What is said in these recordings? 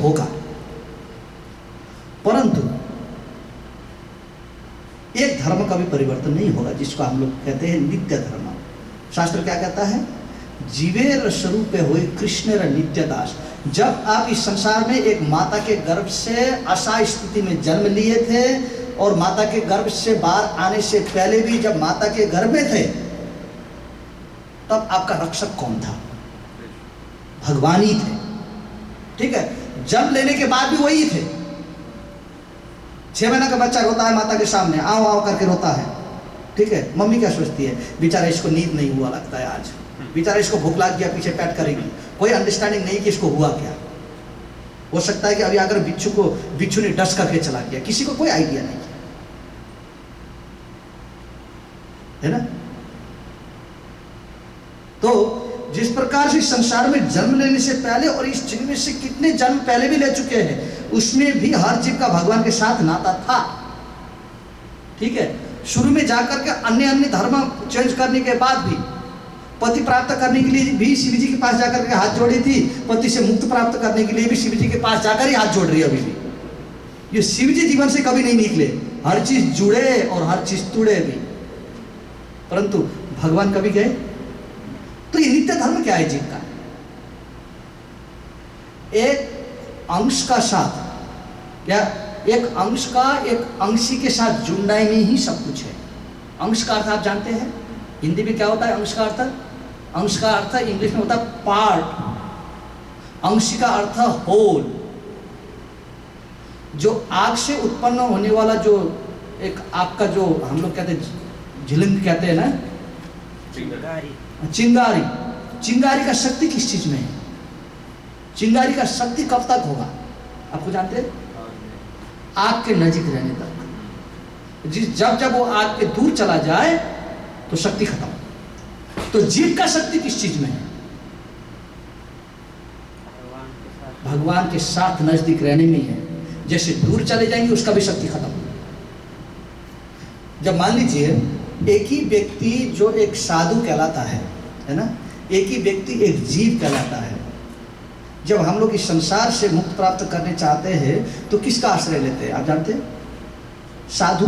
होगा, परंतु एक धर्म का भी परिवर्तन नहीं होगा, जिसको हम लोग कहते हैं नित्य धर्म। शास्त्र क्या कहता है? जीवेर स्वरूपे हुए कृष्णेर नित्य दास। जब आप इस संसार में एक माता के गर्भ से असहाय स्थिति में जन्म लिए थे और माता के गर्भ से बाहर आने से पहले भी जब माता के गर्भ में थे, तब आपका रक्षक कौन था? भगवान ही थे। ठीक है, जन्म लेने के बाद भी वही थे। 6 महीना का बच्चा रोता है माता के सामने, आओ आओ करके रोता है। ठीक है, मम्मी क्या सोचती है, बेचारा इसको नींद नहीं हुआ लगता है आज, बेचारा इसको भूख लग गया, पीछे पैट करेगी। कोई अंडरस्टैंडिंग नहीं कि इसको हुआ क्या। हो सकता है कि अभी अगर बिच्छू ने डस करके चला गया, किसी को कोई आइडिया नहीं है ना। तो जिस प्रकार से संसार में जन्म लेने से पहले और इस जन्म से कितने जन्म पहले भी ले चुके हैं, उसमें भी हर जीव का भगवान के साथ नाता था। ठीक है, शुरू में जाकर के अन्य धर्म चेंज करने के बाद भी पति प्राप्त करने के लिए भी शिव जी के पास जाकर के हाथ जोड़ी थी, पति से मुक्त प्राप्त करने के लिए भी शिव जी के पास जाकर ही हाथ जोड़ रही है अभी भी। ये शिव जी जीवन से कभी नहीं निकले, हर चीज जुड़े और हर चीज तुड़े भी, परंतु भगवान कभी गए। तो ये नित्य धर्म क्या है जीव का? एक अंश का साथ या एक अंश का एक अंशी के साथ जुड़ने में ही सब कुछ है। अंश का अर्थ आप जानते हैं हिंदी में क्या होता है? अंश का अर्थ, अंश का अर्थ इंग्लिश में होता है पार्ट, अंश का अर्थ होल। जो आग से उत्पन्न होने वाला जो एक आपका जो हम लोग कहते हैं झिलिंग कहते हैं ना, चिंगारी। चिंगारी का शक्ति किस चीज में है? चिंगारी का शक्ति कब तक होगा आपको जानते हैं? आग के नजीक रहने तक। जब वो आग के दूर चला जाए तो शक्ति खत्म। तो जीव का शक्ति किस चीज में है? भगवान के साथ नजदीक रहने में है। जैसे दूर चले जाएंगे उसका भी शक्ति खत्म। जब मान लीजिए एक ही व्यक्ति जो एक साधु कहलाता है ना, एक ही व्यक्ति एक जीव कहलाता है। जब हम लोग इस संसार से मुक्त प्राप्त करने चाहते हैं तो किसका आश्रय लेते हैं आप जानते हैं? साधु।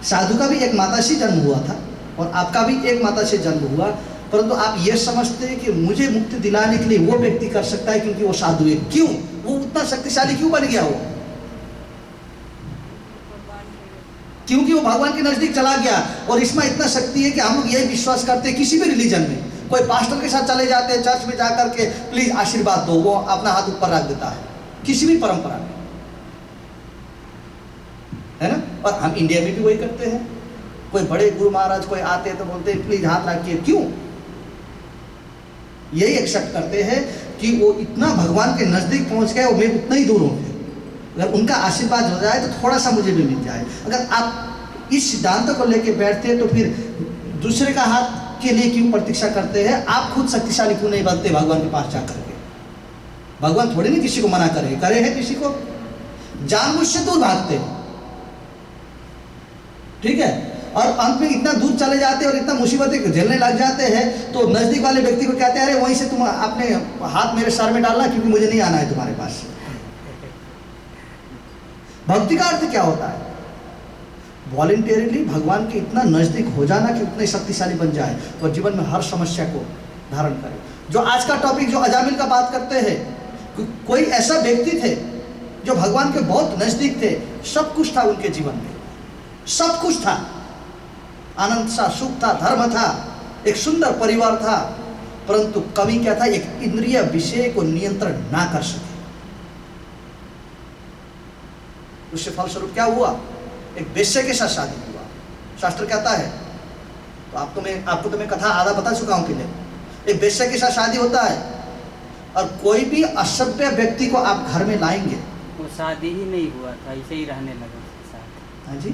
साधु का भी एक माता से जन्म हुआ था और आपका भी एक माता से जन्म हुआ, परंतु आप ये समझते हैं कि मुझे मुक्ति दिलाने के लिए वो व्यक्ति कर सकता है क्योंकि वो साधु है। क्यों? वो उतना शक्तिशाली क्यों बन गया? वो क्योंकि वो भगवान के नजदीक चला गया। और इसमें इतना शक्ति है कि हम लोग यही विश्वास करते हैं, किसी भी रिलीजन में कोई पास्टर के साथ चले जाते हैं चर्च में जाकर के, प्लीज आशीर्वाद दो, वो अपना हाथ ऊपर रख देता है। किसी भी परंपरा में है ना। और हम इंडिया में भी वही करते हैं। कोई बड़े गुरु महाराज कोई आते हैं तो बोलते हैं प्लीज हाथ रखिए। क्यों? यही एक्सेप्ट करते हैं कि वो इतना भगवान के नजदीक पहुंच गए और मैं उतना ही दूर हूं। अगर उनका आशीर्वाद हो जाए तो थोड़ा सा मुझे भी मिल जाए। अगर आप इस सिद्धांत को लेकर बैठते हैं तो फिर दूसरे का हाथ के लिए क्यों प्रतीक्षा करते हैं? आप खुद शक्तिशाली क्यों नहीं बनते भगवान के पास जाकर के? भगवान थोड़ी नहीं किसी को मना करे हैं किसी को, जानबूझ से दूर भागते हैं। ठीक है, और अंत में इतना दूर चले जाते हैं और इतना मुसीबतें झेलने लग जाते हैं तो नजदीक वाले व्यक्ति को कहते हैं अरे वहीं से तुम अपने हाथ मेरे सर में डालना क्योंकि मुझे नहीं आना है तुम्हारे पास। भक्ति का अर्थ क्या होता है? वॉलंटियरली भगवान के इतना नजदीक हो जाना कि उतने शक्तिशाली बन जाए और जीवन में हर समस्या को धारण करे। जो आज का टॉपिक जो अजामिल का बात करते हैं, कोई ऐसा व्यक्ति थे जो भगवान के बहुत नजदीक थे, सब कुछ था उनके जीवन में, सब कुछ था, आनंद था, सुख था, धर्म था, एक सुंदर परिवार था, परंतु कमी क्या था? एक इंद्रिय विषय को नियंत्रण ना कर सके। उससे फलस्वरूप क्या हुआ? एक वेश्या के साथ शादी हुआ। शास्त्र कहता है, तो आपको तो मैं कथा आधा बता चुका हूं कि नहीं। एक वेश्या के साथ शादी होता है और कोई भी असभ्य व्यक्ति को आप घर में लाएंगे, वो शादी ही नहीं हुआ था, ऐसे ही रहने लगा उसके साथ। हाँ जी,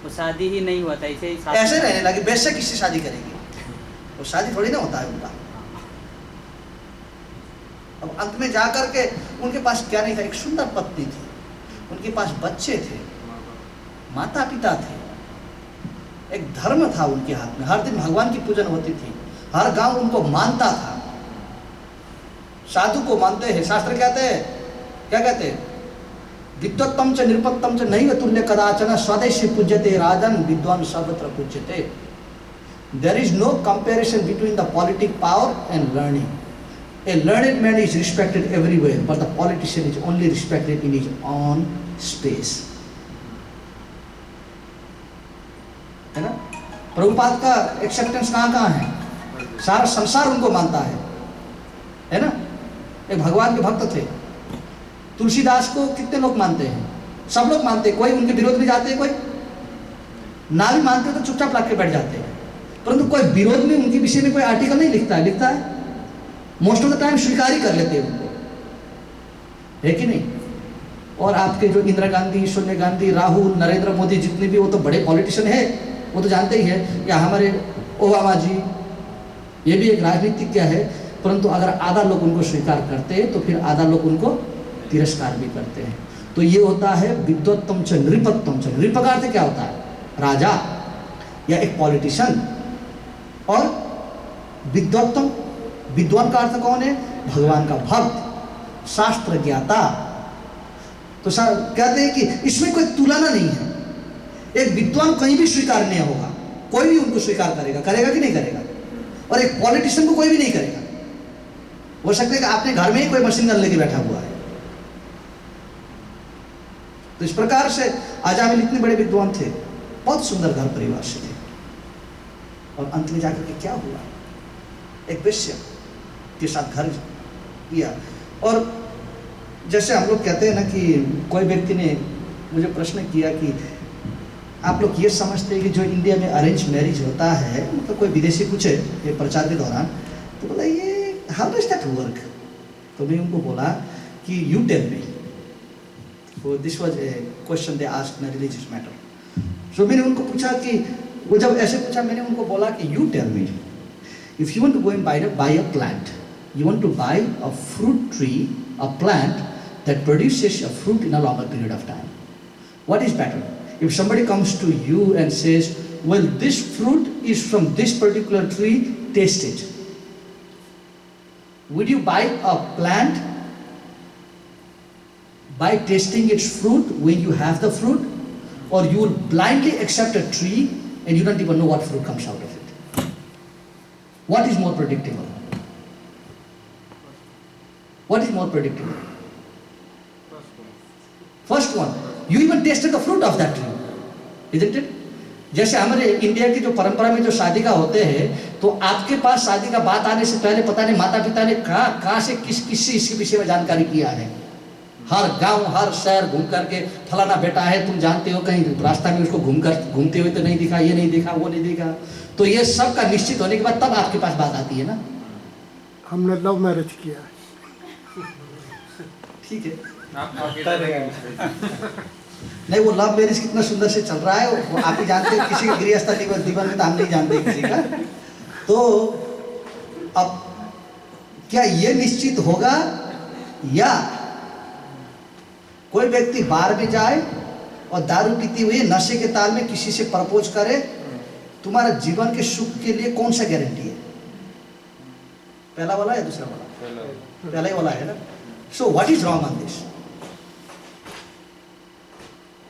वो शादी ही नहीं हुआ था, ऐसे ही ऐसे रहने लगे। वेश्या किससे शादी करेगी? वो शादी थोड़ी ना होता है उनका। अब अंत में जाकर के उनके पास क्या नहीं था? एक सुंदर पत्नी थी, उनके पास बच्चे थे, माता पिता थे, एक धर्म था उनके हाथ में, हर दिन भगवान की पूजन होती थी, हर गांव उनको मानता था, साधु को मानते हैं। शास्त्र कहते हैं क्या कहते हैं? विद्वत्तम च निरुपत्तम च नैव तुल्य कदाचन स्वदेशी पूज्यते राजन विद्वान सर्वत्र पूज्यते। There is no comparison between the politic power and learning. A learned man is respected everywhere, but the politician is only respected in his own space. है ना? प्रभुपाद का एक्सेप्टेंस कहाँ है? सारा संसार उनको मानता है ना? एक भगवान के भक्त थे। तुलसीदास को कितने लोग मानते हैं? सब लोग मानते हैं। कोई उनके विरोध में जाते हैं, कोई ना भी मानते तो चुपचाप लाके बैठ जाते हैं। परंतु कोई विरोध में उनके विषय में कोई आर्टिकल नहीं लिखता है। मोस्ट ऑफ द टाइम स्वीकार ही कर लेते हैं उनको, है कि नहीं? और आपके जो इंदिरा गांधी, सोनिया गांधी, राहुल, नरेंद्र मोदी जितने भी, वो तो बड़े पॉलिटिशियन है, वो तो जानते ही है कि हमारे ओबामा जी ये भी एक राजनीतिज्ञ है। परंतु अगर आधा लोग उनको स्वीकार करते हैं तो फिर आधा लोग उनको तिरस्कार भी करते हैं। तो ये होता है विद्वत्तम च नृपत्तम च। नृप का अर्थ क्या होता है? राजा या एक पॉलिटिशियन। और विद्वत्तम, विद्वान का अर्थ कौन है? भगवान का भक्त, शास्त्र ज्ञाता। तो कहते हैं कि इसमें कोई तुलना नहीं है। एक विद्वान कहीं भी स्वीकार नहीं होगा, कोई भी उनको स्वीकार करेगा कि नहीं करेगा? और एक पॉलिटिशियन को कोई भी नहीं करेगा। हो सकता है कि आपने घर में ही कोई मशीन गन लेके बैठा हुआ है। तो इस प्रकार से अजामिल इतने बड़े विद्वान थे, बहुत सुंदर घर परिवार से थे, और अंत में जाकर के क्या हुआ? एक वेश्या के साथ घर किया। और जैसे हम लोग कहते हैं ना कि कोई व्यक्ति ने मुझे प्रश्न किया कि आप लोग ये समझते हैं कि जो इंडिया में अरेंज मैरिज होता है, मतलब कोई विदेशी पूछे ये प्रचार के दौरान, तो बोला ये हाउ डज दैट वर्क? तो मैं उनको बोला कि you tell me. So this was a question they asked in a religious matter. So मैंने उनको पूछा कि वो जब ऐसे पूछा, मैंने उनको बोला कि you tell me, if you want to go and buy a plant, you want to buy a fruit tree, a plant that produces a fruit in a longer period of time. What is better? If somebody comes to you and says, well, this fruit is from this particular tree, taste it. Would you buy a plant by tasting its fruit when you have the fruit, or you will blindly accept a tree and you don't even know what fruit comes out of it? What is more predictable? What is more predictable? First one. You even tasted the fruit of that tree, isn't it? जैसे हमारे India की जो परंपरा में जो शादी का होते हैं, तो आपके पास शादी का बात आने से पहले पता नहीं माता पिता ने कहाँ से किस से इसके विषय में जानकारी किया है। हर गांव हर शहर घूम करके फलाना बेटा है, तुम जानते हो, कहीं रास्ता में उसको घूमते हुए तो नहीं दिखा, ये नहीं दिखा, वो नहीं दिखा। तो ये सब का निश्चित होने के बाद तब आपके पास बात आती है ना। हमने लव मैरिज किया। ठीक है, नहीं वो लव मैरिज कितना सुंदर से चल रहा है वो आप ही जानते हैं। किसी के गृहस्थ जीवन में तो हम नहीं जानते किसी का। तो अब क्या ये निश्चित होगा, या कोई व्यक्ति बार में जाए और दारू पीती हुई नशे के ताल में किसी से प्रपोज करे, तुम्हारा जीवन के सुख के लिए कौन सा गारंटी है? पहला वाला या दूसरा वाला? पहला ही वाला है ना। So what is wrong on this?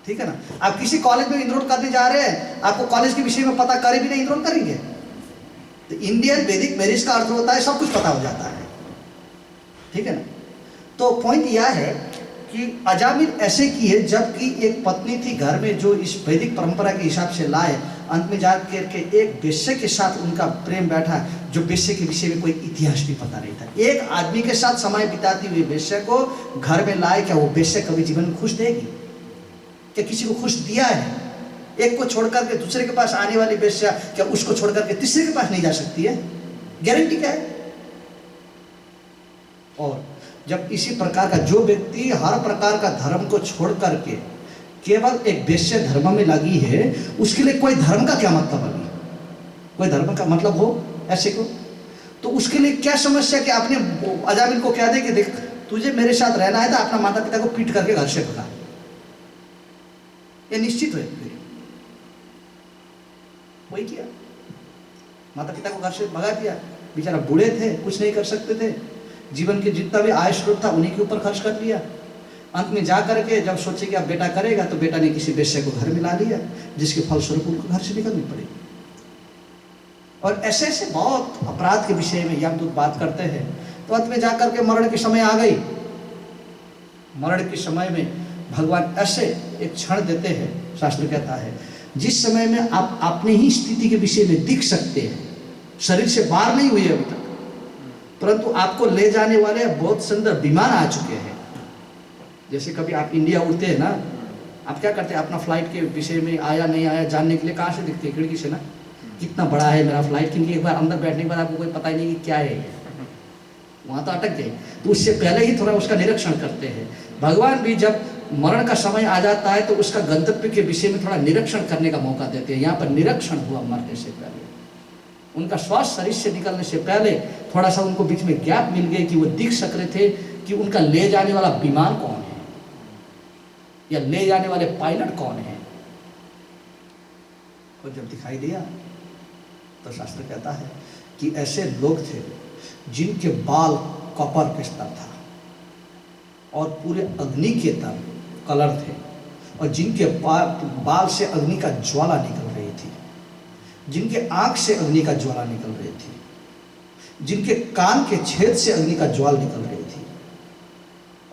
ठीक है ना। आप किसी कॉलेज में इनरोल करने जा रहे हैं, आपको कॉलेज के विषय में पता करे भी नहीं इनरोल करेंगे। तो इंडियन वैदिक मैरिज का अर्थ होता है सब कुछ पता हो जाता है, ठीक है ना। तो पॉइंट यह है कि अजामिल ऐसे की है, जबकि एक पत्नी थी घर में जो इस वैदिक परंपरा के हिसाब से लाए, अंत में जाकर के एक वेश्या के साथ उनका प्रेम बैठा, जो वेश्या के विषय में कोई इतिहास भी पता नहीं था। एक आदमी के साथ समय बिताती हुई वेश्या को घर में लाए, क्या वो वेश्या कभी जीवन में खुश देगी? क्या किसी को खुश दिया है? एक को छोड़कर के दूसरे के पास आने वाली वेश्या क्या उसको छोड़कर के तीसरे के पास नहीं जा सकती है? गारंटी क्या है? और जब इसी प्रकार का जो व्यक्ति हर प्रकार का धर्म को छोड़ करके केवल एक वेश्या धर्म में लगी है, उसके लिए कोई धर्म का क्या मतलब अभी? कोई धर्म का मतलब हो ऐसे को? तो उसके लिए क्या समस्या कि आपने अजामिल को क्या दे कि देख तुझे मेरे साथ रहना है तो अपना माता पिता को पीट करके घर से भगा। ये निश्चित है वही किया, माता पिता को घर से भगा दिया। बेचारा बूढ़े थे, कुछ नहीं कर सकते थे, जीवन के जितना भी आय स्रोत था उन्हीं के ऊपर खर्च कर लिया। अंत में जा करके जब सोचे कि अब बेटा करेगा, तो बेटा ने किसी वेश्या को घर मिला लिया, जिसके फलस्वरूप उनको घर से निकलनी पड़ी। और ऐसे ऐसे बहुत अपराध के विषय में यमदूत बात करते हैं। तो अंत में जाकर के मरण के समय आ गई। मरण के समय में भगवान ऐसे एक क्षण देते हैं, शास्त्र कहता है, जिस समय में आप अपनी ही स्थिति के विषय में दिख सकते हैं, शरीर से बाहर नहीं हुए अभी तक, परंतु आपको ले जाने वाले बहुत सुंदर विमान आ चुके हैं। जैसे कभी आप इंडिया उड़ते हैं ना, आप क्या करते हैं, अपना फ्लाइट के विषय में आया नहीं आया जानने के लिए कहाँ से दिखते हैं? खिड़की से ना, कितना बड़ा है मेरा फ्लाइट, क्योंकि एक बार अंदर बैठने के बाद आपको कोई पता ही नहीं कि क्या है ये, वहाँ तो अटक गए। तो उससे पहले ही थोड़ा उसका निरीक्षण करते हैं। भगवान भी जब मरण का समय आ जाता है तो उसका गंतव्य के विषय में थोड़ा निरीक्षण करने का मौका देते हैं। यहाँ पर निरीक्षण हुआ मरने से पहले, उनका श्वास शरीर से निकलने से पहले थोड़ा सा उनको बीच में गैप मिल गए कि वो दिख सक रहे थे कि उनका ले जाने वाला विमान कौन है या ले जाने वाले पायलट कौन है। और जब दिखाई दिया तो शास्त्र कहता है कि ऐसे लोग थे जिनके बाल कॉपर के स्तर था और पूरे अग्नि के तर कलर थे, और जिनके बाल से अग्नि का ज्वाला निकल रही थी, जिनके आंख से अग्नि का ज्वाला निकल रही थी, जिनके कान के छेद से अग्नि का ज्वाल निकल रही थी,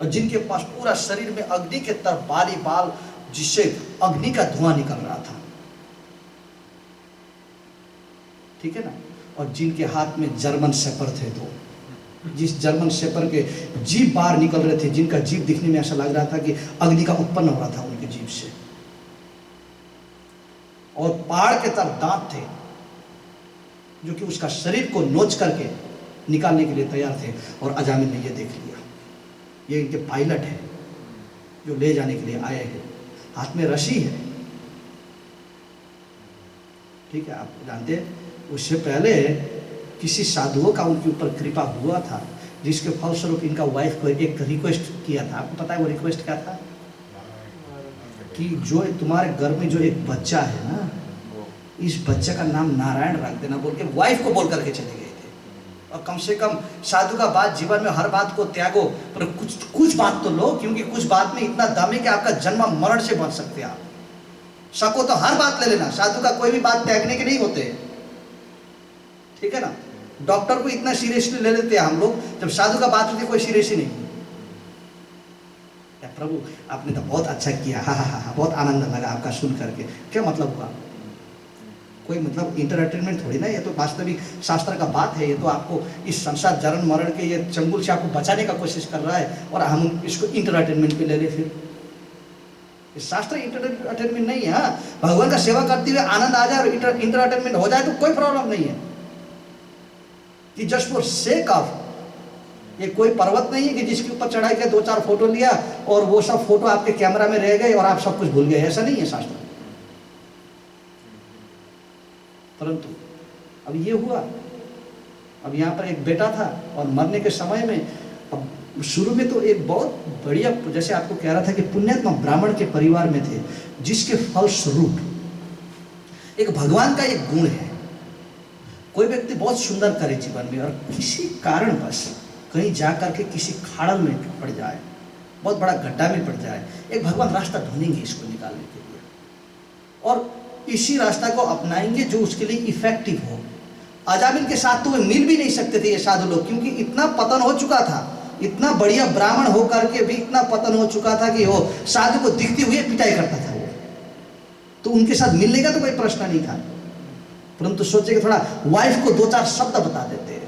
और जिनके पास पूरा शरीर में अग्नि के तरफ बाली बाल जिससे अग्नि का धुआं निकल रहा था, ठीक है ना। और जिनके हाथ में जर्मन शेपर थे, तो जिस जर्मन शेपर के जीभ बाहर निकल रहे थे, जिनका जीभ दिखने में ऐसा लग रहा था कि अग्नि का उत्पन्न हो रहा था उनके जीभ से, और पहाड़ के तरफ दांत थे जो कि उसका शरीर को नोच करके निकालने के लिए तैयार थे। और अजामिल ने ये देख लिया, ये इनके पायलट है जो ले जाने के लिए आए हैं, हाथ में रस्सी है, ठीक है। आप जानते हैं उससे पहले किसी साधुओं का उनके ऊपर कृपा हुआ था, जिसके फलस्वरूप इनका वाइफ को एक रिक्वेस्ट किया था। आपको पता है वो रिक्वेस्ट क्या था? कि जो तुम्हारे घर में जो एक बच्चा है ना, इस बच्चे का नाम नारायण रख देना, बोल के वाइफ को बोल करके चले गए थे। और कम से कम साधु का बात, जीवन में हर बात को त्यागो, पर कुछ बात तो लो, क्योंकि कुछ बात में इतना दम है कि आपका जन्म मरण से बच सकते हैं आप। सको तो हर बात ले लेना, साधु का कोई भी बात त्यागने के नहीं होते, ठीक है ना। डॉक्टर को इतना सीरियसली ले लेते हैं हम लोग, जब साधु का बात होती है कोई सीरियस ही नहीं। प्रभु आपने तो बहुत अच्छा किया, हा हा हा, बहुत आनंद लगा आपका सुन करके। क्या मतलब हुआ? कोई मतलब इंटरटेनमेंट थोड़ी ना, ये तो वास्तविक शास्त्र का बात है। ये तो आपको इस संसार जन्म मरण के ये चंगुल से आपको बचाने का कोशिश कर रहा है, और हम इसको इंटरटेनमेंट पे ले ले। फिर इस शास्त्र इंटरटेनमेंट नहीं है। हाँ, भगवान का सेवा करते हुए आनंद आ जाए और इंटरटेनमेंट हो जाए तो कोई प्रॉब्लम नहीं है, कि जस्ट फॉर सेक ऑफ। ये कोई पर्वत नहीं है कि जिसके ऊपर चढ़ाई के 2-4 फोटो लिया और वो सब फोटो आपके कैमरा में रह गए और आप सब कुछ भूल गए, ऐसा नहीं है शास्त्र। परंतु अब ये हुआ, अब यहाँ पर एक बेटा था और मरने के समय में, अब शुरू में तो एक बहुत बढ़िया, जैसे आपको कह रहा था कि पुण्यात्मा ब्राह्मण के परिवार में थे, जिसके फलस्वरूप एक भगवान का एक गुण है। कोई व्यक्ति बहुत सुंदर करे जीवन में और किसी कारणवश कहीं जाकर के किसी खाड़ल में पड़ जाए, बहुत बड़ा गड्ढा में पड़ जाए, एक भगवान रास्ता ढूंढेंगे इसको निकालने के लिए, और इसी रास्ता को अपनाएंगे जो उसके लिए इफेक्टिव हो। अजामिल के साथ तो वे मिल भी नहीं सकते थे ये साधु लोग, क्योंकि इतना पतन हो चुका था, इतना बढ़िया ब्राह्मण होकर के भी इतना पतन हो चुका था कि वो साधु को दिखते हुए पिटाई करता था वो। तो उनके साथ मिलने का तो कोई प्रश्न नहीं था, परंतु सोचे कि थोड़ा वाइफ को 2-4 शब्द बता देते हैं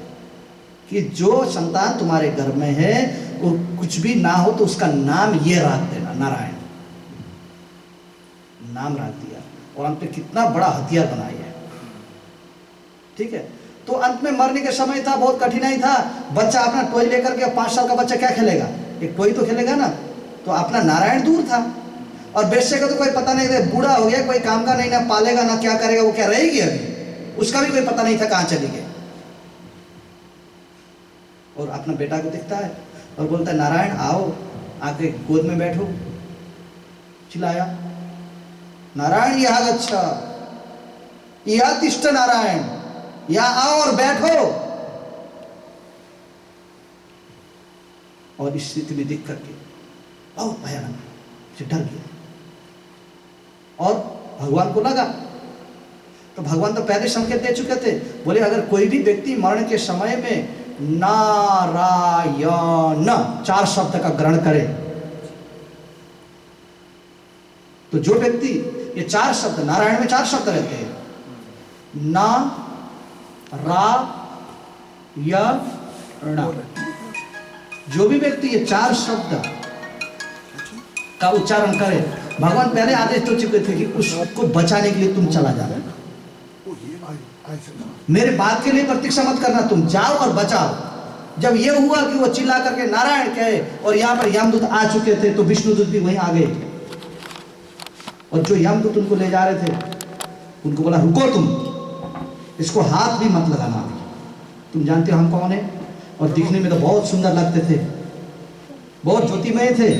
कि जो संतान तुम्हारे घर में है वो कुछ भी ना हो तो उसका नाम ये रख देना, नारायण नाम रख दिया, और अंत में कितना बड़ा हथियार बनाया है, ठीक है। तो अंत में मरने के समय था, बहुत कठिनाई था। बच्चा अपना टॉय लेकर के, 5 साल का बच्चा क्या खेलेगा, एक टॉय तो खेलेगा ना। तो अपना नारायण दूर था, और बेश्या का तो कोई पता नहीं था, बूढ़ा हो गया, कोई काम का नहीं, ना पालेगा ना क्या करेगा, वो क्या रहेगी अभी, उसका भी कोई पता नहीं था कहाँ चली गई। और अपना बेटा को दिखता है और बोलता है, नारायण आओ, आके गोद में बैठो। चिल्लाया, नारायण यहाँ अच्छा, यहाँ तिष्ठ नारायण, यहाँ आओ और बैठो। और इस स्थिति में दिख करके बहुत भयानक, से डर गया। और भगवान को लगा, तो भगवान तो पहले संकेत दे चुके थे, बोले अगर कोई भी व्यक्ति मरण के समय में नारायण 4 शब्द का ग्रहण करे, तो जो व्यक्ति ये 4 शब्द, नारायण में 4 शब्द रहते हैं, ना रा या णा, जो भी व्यक्ति ये 4 शब्द का उच्चारण करे, भगवान पहले आदेश तो चुके थे कि उसको बचाने के लिए तुम चला जाओ, मेरे बात के लिए प्रतीक्षा मत करना, तुम जाओ और बचाओ। जब ये हुआ कि वो चिल्ला करके नारायण कहे और यहाँ पर यमदूत आ चुके थे, तो विष्णुदूत भी वहीं आ गए, और जो यमदूत उनको ले जा रहे थे उनको बोला रुको, तुम इसको हाथ भी मत लगाना, तुम जानते हो हम कौन है, और दिखने में तो बहुत सुंदर लगते थे, बहुत ज्योतिमय थे,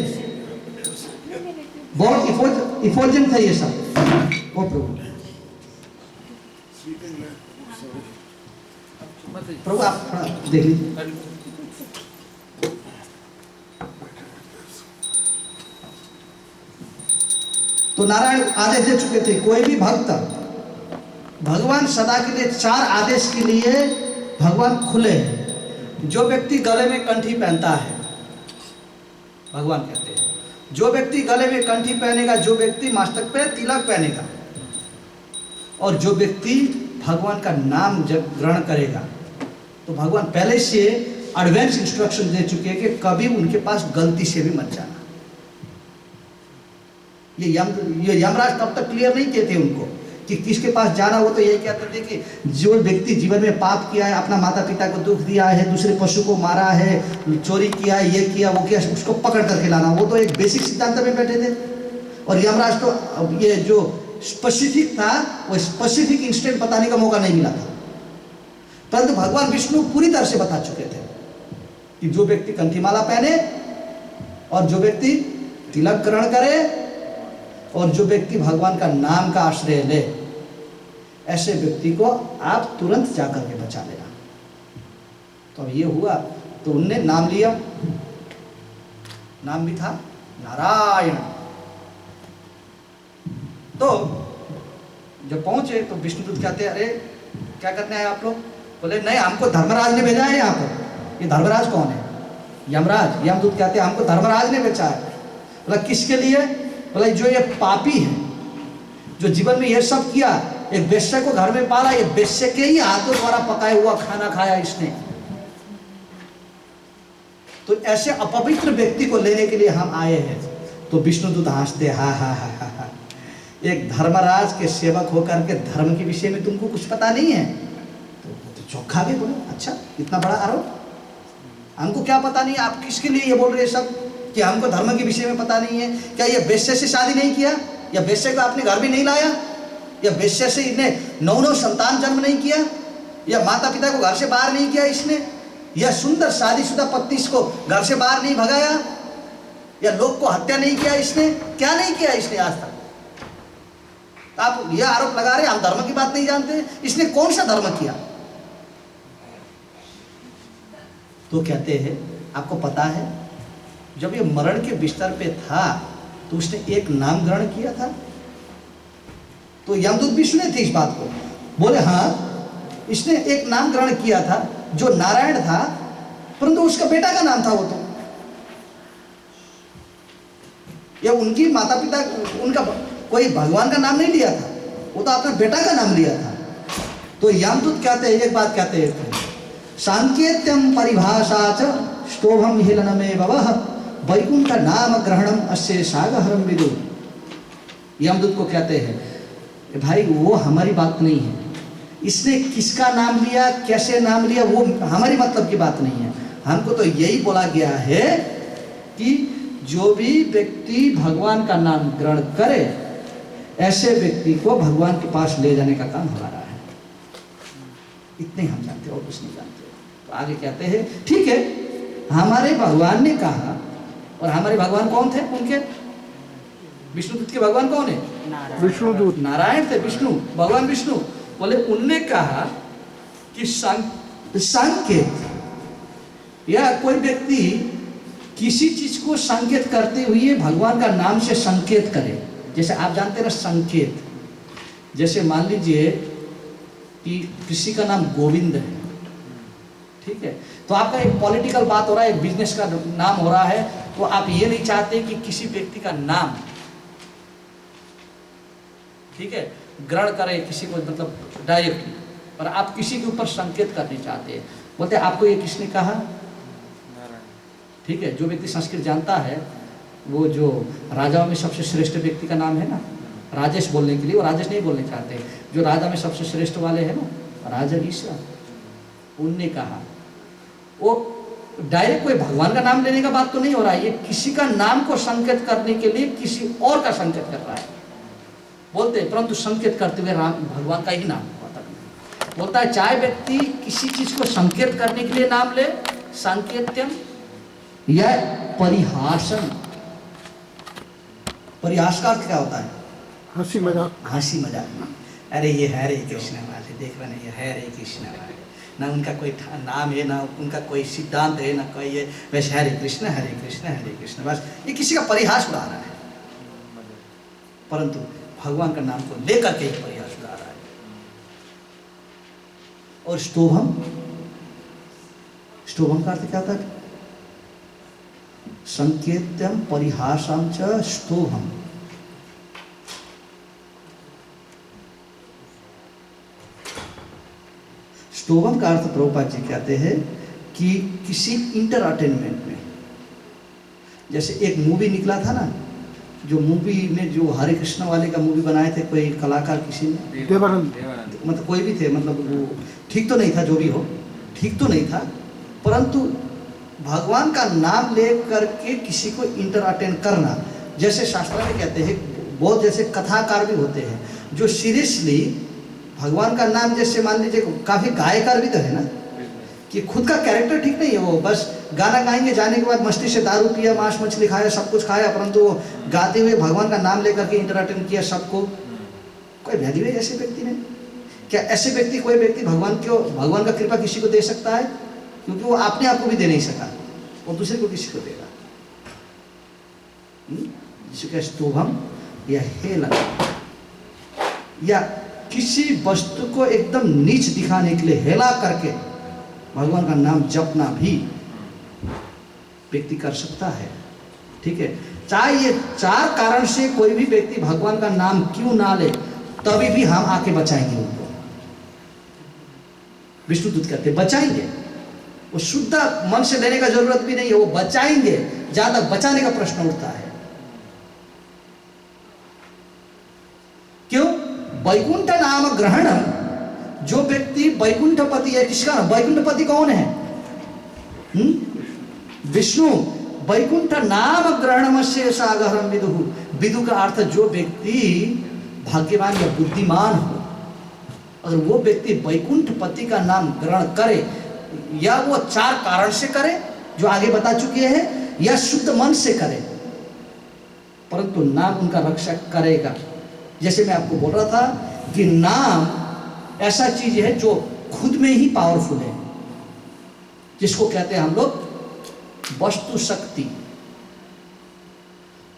बहुत इफोल्जेंट था ये सब। ओ प्रभु, प्रभु आप थोड़ा देख लीजिए। तो नारायण आदेश दे चुके थे, कोई भी भक्त, भगवान सदा के लिए 4 आदेश के लिए भगवान खुले हैं। जो व्यक्ति गले में कंठी पहनता है, भगवान कहते हैं, जो व्यक्ति गले में कंठी पहनेगा, जो व्यक्ति मस्तक पे तिलक पहनेगा, और जो व्यक्ति भगवान का नाम जब ग्रहण करेगा, तो भगवान पहले से एडवांस इंस्ट्रक्शन दे चुके हैं कि कभी उनके पास गलती से भी मत जाना। ये यमराज तब तक क्लियर नहीं कहते उनको कि किसके पास जाना हो, तो यही कहते थे कि जो व्यक्ति जीवन में पाप किया है, अपना माता पिता को दुख दिया है, दूसरे पशु को मारा है, चोरी किया है, ये किया वो किया, उसको पकड़ करके लाना, वो तो एक बेसिक सिद्धांत में बैठे थे। और यमराज तो ये जो स्पेसिफिक था, वो स्पेसिफिक इंस्टेंट बताने का मौका नहीं मिला था, परंतु भगवान विष्णु पूरी तरह से बता चुके थे कि जो व्यक्ति कंठीमाला पहने, और जो व्यक्ति तिलक ग्रहण करे, और जो व्यक्ति भगवान का नाम का आश्रय ले, ऐसे व्यक्ति को आप तुरंत जाकर के बचा लेना। तो अब ये हुआ, तो उनने नाम लिया, नाम भी था नारायण। तो जब पहुंचे तो विष्णुदूत कहते हैं, अरे क्या करने आए आप लोग? बोले नहीं, हमको धर्मराज ने भेजा है यहाँ पर। ये धर्मराज कौन है? यमराज। यमदूत कहते हैं हमको धर्मराज ने भेजा है। बोला किसके लिए? बोला जो ये पापी है, जो जीवन में ये सब किया, एक वेश्या को घर में पाला, ये वेश्या के ही हाथों द्वारा पकाया हुआ खाना खाया इसने, तो ऐसे अपवित्र व्यक्ति को लेने के लिए हम आए हैं। तो विष्णुदूत हंसते, हा हा हा हा हा, एक धर्मराज के सेवक होकर के धर्म के विषय में तुमको कुछ पता नहीं है? तो चौंका गए, बोले अच्छा इतना बड़ा आरोप, हमको क्या पता नहीं, आप किसके लिए ये बोल रहे हैं सब कि हमको धर्म के विषय में पता नहीं है? क्या ये वेश्या से शादी नहीं किया, या वेश्या को अपने घर में नहीं लाया, या वेश्या से इसने 9 संतान जन्म नहीं किया, या माता पिता को घर से बाहर नहीं किया इसने, या सुंदर शादीशुदा पत्नी को घर से बाहर नहीं भगाया, या लोग को हत्या नहीं किया इसने? क्या नहीं किया इसने आज तक? आप ये आरोप लगा रहे हम धर्म की बात नहीं जानते, इसने कौन सा धर्म किया? तो कहते हैं आपको पता है, जब ये मरण के बिस्तर पे था तो उसने एक नाम ग्रहण किया था। तो यमदूत भी सुने थे इस बात को, बोले हाँ इसने एक नाम ग्रहण किया था जो नारायण था, परंतु उसका बेटा का नाम था वो, तो या उनकी माता पिता उनका कोई भगवान का नाम नहीं लिया था, वो तो अपना बेटा का नाम लिया था। तो यमदूत कहते हैं, एक बात कहते हैं, सांकेत्यम परिभाषा च स्तोभम हिलनमेव वह वैकुंठ नाम ग्रहणम अस्य सागहरम विदु। यमदूत को कहते हैं भाई वो हमारी बात नहीं है, इसने किसका नाम लिया, कैसे नाम लिया, वो हमारी मतलब की बात नहीं है। हमको तो यही बोला गया है कि जो भी व्यक्ति भगवान का नाम ग्रहण करे, ऐसे व्यक्ति को भगवान के पास ले जाने का काम हमारा है। इतने हम जानते और कुछ नहीं जानते। तो आगे कहते हैं ठीक है, हमारे भगवान ने कहा, और हमारे भगवान कौन थे उनके? विष्णुदूत के भगवान कौन है? विष्णुदूत, नारायण थे, विष्णु, भगवान विष्णु। बोले उनने कहा कि संकेत या कोई व्यक्ति किसी चीज को संकेत करते हुए भगवान का नाम से संकेत करे। जैसे आप जानते हैं ना संकेत, जैसे मान लीजिए कि किसी का नाम गोविंद है, ठीक है, तो आपका एक पॉलिटिकल बात हो रहा है, एक बिजनेस का नाम हो रहा है, तो आप ये नहीं चाहते कि किसी व्यक्ति का नाम, ठीक है, ग्रहण करे किसी को, मतलब डायरेक्टली, और आप किसी के ऊपर संकेत करने चाहते हैं। बोलते हैं आपको ये किसने कहा, ठीक है, जो व्यक्ति संस्कृत जानता है, वो जो राजाओं में सबसे श्रेष्ठ व्यक्ति का नाम है ना, राजेश बोलने के लिए, वो राजेश नहीं बोलने चाहते, जो राजा में सबसे श्रेष्ठ वाले हैं ना, राजा ईश्वर, उनने कहा। वो डायरेक्ट कोई भगवान का नाम लेने का बात तो नहीं हो रहा है, ये किसी का नाम को संकेत करने के लिए किसी और का संकेत कर रहा है, बोलते हैं, परंतु संकेत करते हुए राम भगवान का ही नाम बोलता है। चाहे व्यक्ति किसी चीज को संकेत करने के लिए नाम ले, संकेत्यम या परिहासन। परिहास का अर्थ क्या होता है? हंसी मजाक। हंसी मजाक में, अरे ये हरे कृष्ण वाले, देख रहे नहीं, ये हरे कृष्ण वाले, ना उनका कोई नाम है, ना उनका कोई सिद्धांत है, ना कोई ये, वैसे हरे कृष्ण हरे कृष्ण हरे कृष्ण, बस ये किसी का परिहास उड़ा रहा है, परंतु भगवान का नाम को लेकर के ही परिहास उड़ा रहा है। और स्तोभम, स्तोभम का अर्थ क्या होता है? संकेत्यम परिहासम च स्तोभम। स्तोभम का अर्थ प्रभुपाद जी कहते हैं कि किसी इंटरटेनमेंट में, जैसे एक मूवी निकला था ना, जो मूवी में जो हरे कृष्ण वाले का मूवी बनाए थे कोई कलाकार, किसी ने, देवानंद, मतलब कोई भी थे, मतलब वो ठीक तो नहीं था, जो भी हो ठीक तो नहीं था, परंतु भगवान का नाम ले करके किसी को इंटरटेन करना, जैसे शास्त्र में कहते हैं, बहुत जैसे कथाकार भी होते हैं जो सीरियसली भगवान का नाम, जैसे मान लीजिए काफी गायकार भी तो है ना, कि खुद का कैरेक्टर ठीक नहीं है, वो बस गाना गाएंगे, जाने के बाद मस्ती से दारू पिया, मांस मछली खाया, सब कुछ खाया, परंतु वो गाते हुए भगवान का नाम लेकर के इंटरटेन किया सबको। कोई वैल्यू है ऐसे व्यक्ति में? क्या ऐसे व्यक्ति, कोई व्यक्ति भगवान का कृपा किसी को दे सकता है? क्योंकि वो अपने आप को भी दे नहीं सका, वो दूसरे को किसी को देगा। जिसको स्तोभम या हेला, या किसी वस्तु को एकदम नीच दिखाने के लिए हेला करके भगवान का नाम जपना भी व्यक्ति कर सकता है, ठीक है। चाहे ये चार कारण से कोई भी व्यक्ति भगवान का नाम क्यों ना ले, तभी भी हम आके बचाएंगे उनको। विष्णुदूत कहते बचाएंगे, वो शुद्ध मन से लेने का जरूरत भी नहीं है, वो बचाएंगे, ज्यादा बचाने का प्रश्न उठता है। क्यों? वैकुंठ नाम ग्रहणम, जो व्यक्ति वैकुंठपति है, किसका वैकुंठपति कौन है? विष्णु। वैकुंठ नाम ग्रहणम से सागरम विदुहु, विदु का अर्थ जो व्यक्ति भाग्यवान या बुद्धिमान हो, अगर वो व्यक्ति वैकुंठपति का नाम ग्रहण करे, या वो चार कारण से करे जो आगे बता चुके हैं, या शुद्ध मन से करे, परंतु नाम उनका रक्षा करेगा। जैसे मैं आपको बोल रहा था कि नाम ऐसा चीज है जो खुद में ही पावरफुल है, जिसको कहते हैं हम लोग वस्तु शक्ति।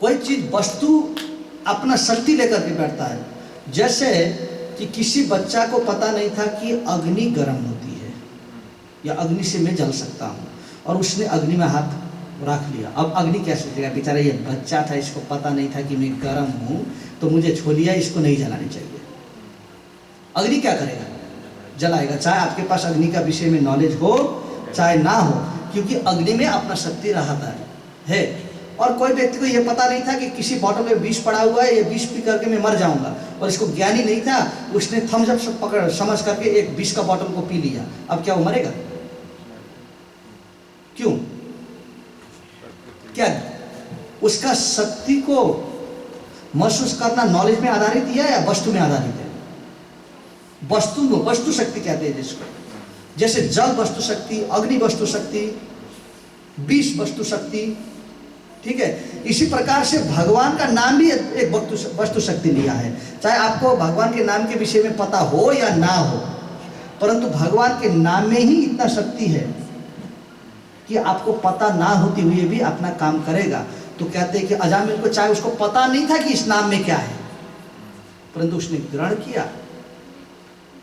कोई चीज वस्तु अपना शक्ति लेकर के बैठता है। जैसे कि किसी बच्चा को पता नहीं था कि अग्नि गर्म होती है, या अग्नि से मैं जल सकता हूँ, और उसने अग्नि में हाथ रख लिया। अब अग्नि क्या सोचेगा, बेचारा ये बच्चा था, इसको पता नहीं था कि मैं गर्म हूँ, तो मुझे छोड़िया, इसको नहीं जलानी चाहिए। अग्नि क्या करेगा? जलाएगा, चाहे आपके पास अग्नि का विषय में नॉलेज हो चाहे ना हो, क्योंकि अग्नि में अपना शक्ति रहता है। और कोई व्यक्ति को यह पता नहीं था कि किसी बॉटल में विष पड़ा हुआ है, ये विष पी करके मैं मर जाऊंगा, और इसको ज्ञानी नहीं था, उसने थम्स अप पकड़ समझ करके एक विष का बॉटल को पी लिया। अब क्या वो मरेगा? क्यों? क्या उसका शक्ति को महसूस करना नॉलेज में आधारित है या वस्तु में आधारित है? वस्तु शक्ति कहते हैं जिसको। जैसे जल वस्तु शक्ति, अग्नि वस्तु शक्ति, विष वस्तु शक्ति, ठीक है। इसी प्रकार से भगवान का नाम भी एक वस्तु शक्ति लिया है। चाहे आपको भगवान के नाम के विषय में पता हो या ना हो, परंतु भगवान के नाम में ही इतना शक्ति है कि आपको पता ना होती हुई भी अपना काम करेगा। तो कहते हैं कि अजामिल को चाहे उसको पता नहीं था कि इस नाम में क्या है, परंतु उसने ग्रहण किया।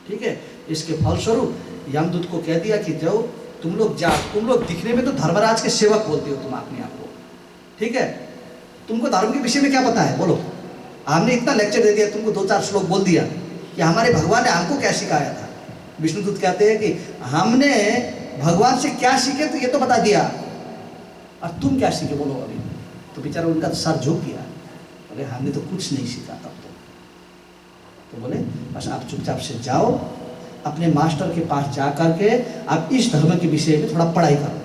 ठीक है, इसके फलस्वरूप यमदूत को कह दिया कि जाओ तुम लोग दिखने में तो धर्मराज के सेवक बोलते हो तुम अपने आप को, ठीक है, तुमको धर्म के विषय में क्या पता है बोलो। हमने इतना लेक्चर दे दिया, तुमको 2-4 श्लोक बोल दिया कि हमारे भगवान ने हमको क्या सिखाया था। विष्णुदूत कहते हैं कि हमने भगवान से क्या सीखे तो ये तो बता दिया, और तुम क्या सीखे बोलो अभी। तो बेचारा उनका सर झुक गया, बोले हमने तो कुछ नहीं सीखा तब तो बोले बस आप चुपचाप से जाओ, अपने मास्टर के पास जा करके आप इस धर्म के विषय में थोड़ा पढ़ाई करो,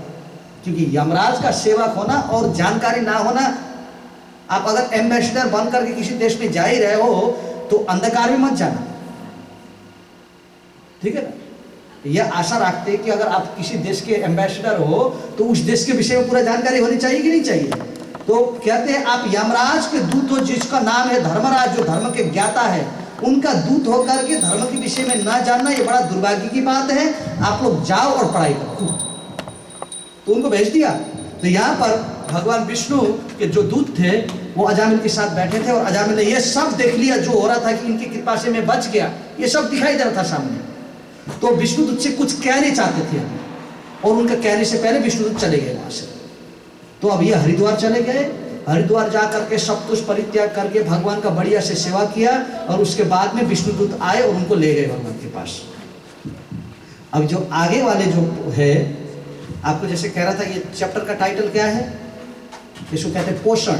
क्योंकि यमराज का सेवक होना और जानकारी ना होना, आप अगर एम्बेसडर बन करके किसी देश में जा ही रहे हो तो अंधकार में मत जाना, ठीक है ना। यह आशा रखते हैं कि अगर आप किसी देश के एम्बेसडर हो तो उस देश के विषय में पूरा जानकारी होनी चाहिए कि नहीं चाहिए। तो कहते हैं आप यमराज के दूत हो, जिसका नाम है धर्मराज, जो धर्म के ज्ञाता है, उनका दूत होकर के धर्म के विषय में ना जानना ये बड़ा दुर्भाग्य की बात है। आप लोग जाओ और पढ़ाई करो। तो उनको भेज दिया। तो यहाँ पर भगवान विष्णु के जो दूत थे वो अजामिल के साथ बैठे थे, और अजामिल ने ये सब देख लिया जो हो रहा था कि इनकी कृपा से मैं बच गया, ये सब दिखाई दे रहा था सामने। तो विष्णुदूत से कुछ कहने चाहते थे और उनका कहने से पहले विष्णुदूत चले गए वहां से। तो अब ये हरिद्वार चले गए। हरिद्वार जा करके सब कुछ परित्याग करके भगवान का बढ़िया से सेवा किया, और उसके बाद में विष्णुदूत आए और उनको ले गए भगवान के पास। अब जो आगे वाले जो है, आपको जैसे कह रहा था, ये चैप्टर का टाइटल क्या है, इसको कहते हैं पोषण,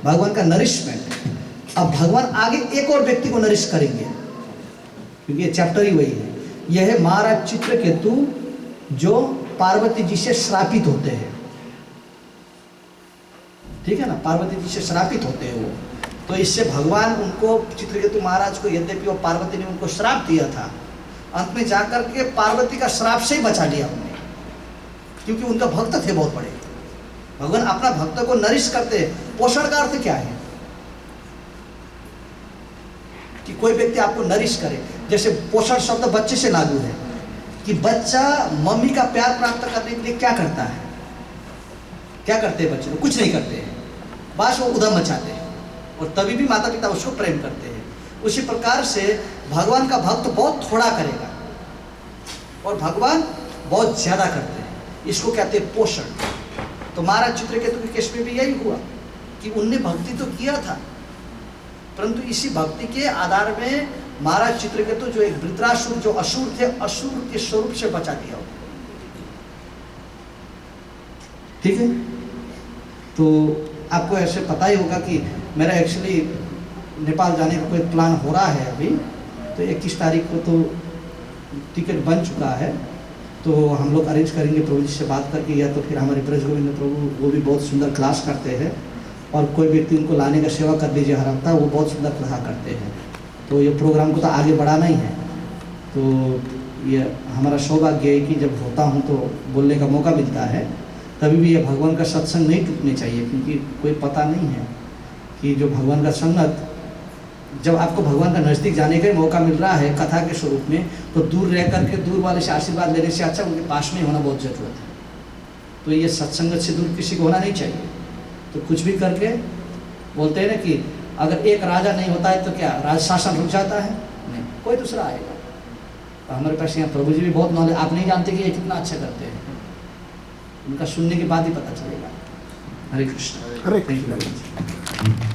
भगवान का नरिशमेंट। अब भगवान आगे एक और व्यक्ति को नरिश करेंगे, क्योंकि ये चैप्टर ही वही है। यह है महाराज चित्रकेतु, जो पार्वती जी से श्रापित होते हैं, ठीक है ना, पार्वती जी से श्रापित होते हैं वो। तो इससे भगवान उनको, चित्रकेतु महाराज को, यद्यपि वो पार्वती ने उनको श्राप दिया था, अंत में जाकर के पार्वती का श्राप से ही बचा लिया उन्हें, क्योंकि उनका भक्त थे बहुत बड़े। भगवान अपना भक्त को नरिश करते हैं। पोषण का अर्थ क्या है कि कोई व्यक्ति आपको नरिश करे। जैसे पोषण शब्द बच्चे से लागू है कि बच्चा मम्मी का प्यार प्राप्त करने के लिए क्या करता है, क्या करते हैं बच्चे लोग, कुछ नहीं करते हैं, बस वो उधम मचाते हैं, और तभी भी माता पिता उसको प्रेम करते हैं। उसी प्रकार से भगवान का भक्त बहुत थोड़ा करेगा और भगवान बहुत ज्यादा करते हैं, इसको कहते हैं पोषण। तो महाराज चित्रकेतु के केस में भी यही हुआ कि उनने भक्ति तो किया था, परंतु इसी भक्ति के आधार में महाराज चित्रकेतु, जो एक वृत्रासुर, जो असुर थे, असुर के स्वरूप से बचा दिया। ठीक है, तो आपको ऐसे पता ही होगा कि मेरा एक्चुअली नेपाल जाने का कोई प्लान हो रहा है अभी। तो 21 तारीख को तो टिकट बन चुका है, तो हम लोग अरेंज करेंगे प्रभु जी से बात करके, या तो फिर हमारे ब्रज गोविंद प्रभु, वो भी बहुत सुंदर क्लास करते हैं, और कोई व्यक्ति उनको लाने का सेवा कर दीजिए हर हफ्ता, वो बहुत सुंदर क्लास करते हैं। तो ये प्रोग्राम को तो आगे बढ़ाना ही है। तो ये हमारा सौभाग्य है कि जब होता हूँ तो बोलने का मौका मिलता है, तभी भी ये भगवान का सत्संग नहीं टूटने चाहिए, क्योंकि कोई पता नहीं है कि जो भगवान का संगत, जब आपको भगवान का नज़दीक जाने का मौका मिल रहा है कथा के स्वरूप में, तो दूर रह करके दूर वाले से आशीर्वाद लेने से अच्छा उनके पास में होना बहुत ज़रूरत है। तो ये सत्संगत से दूर किसी को होना नहीं चाहिए। तो कुछ भी करके बोलते हैं ना कि अगर एक राजा नहीं होता है तो क्या राज शासन रुक जाता है? नहीं, कोई दूसरा आएगा। तो हमारे पास यहाँ प्रभु जी भी बहुत नॉलेज, आप नहीं जानते कि ये कितना अच्छा करते हैं, उनका सुनने के बाद ही पता चलेगा। हरे कृष्ण। हरे कृष्ण।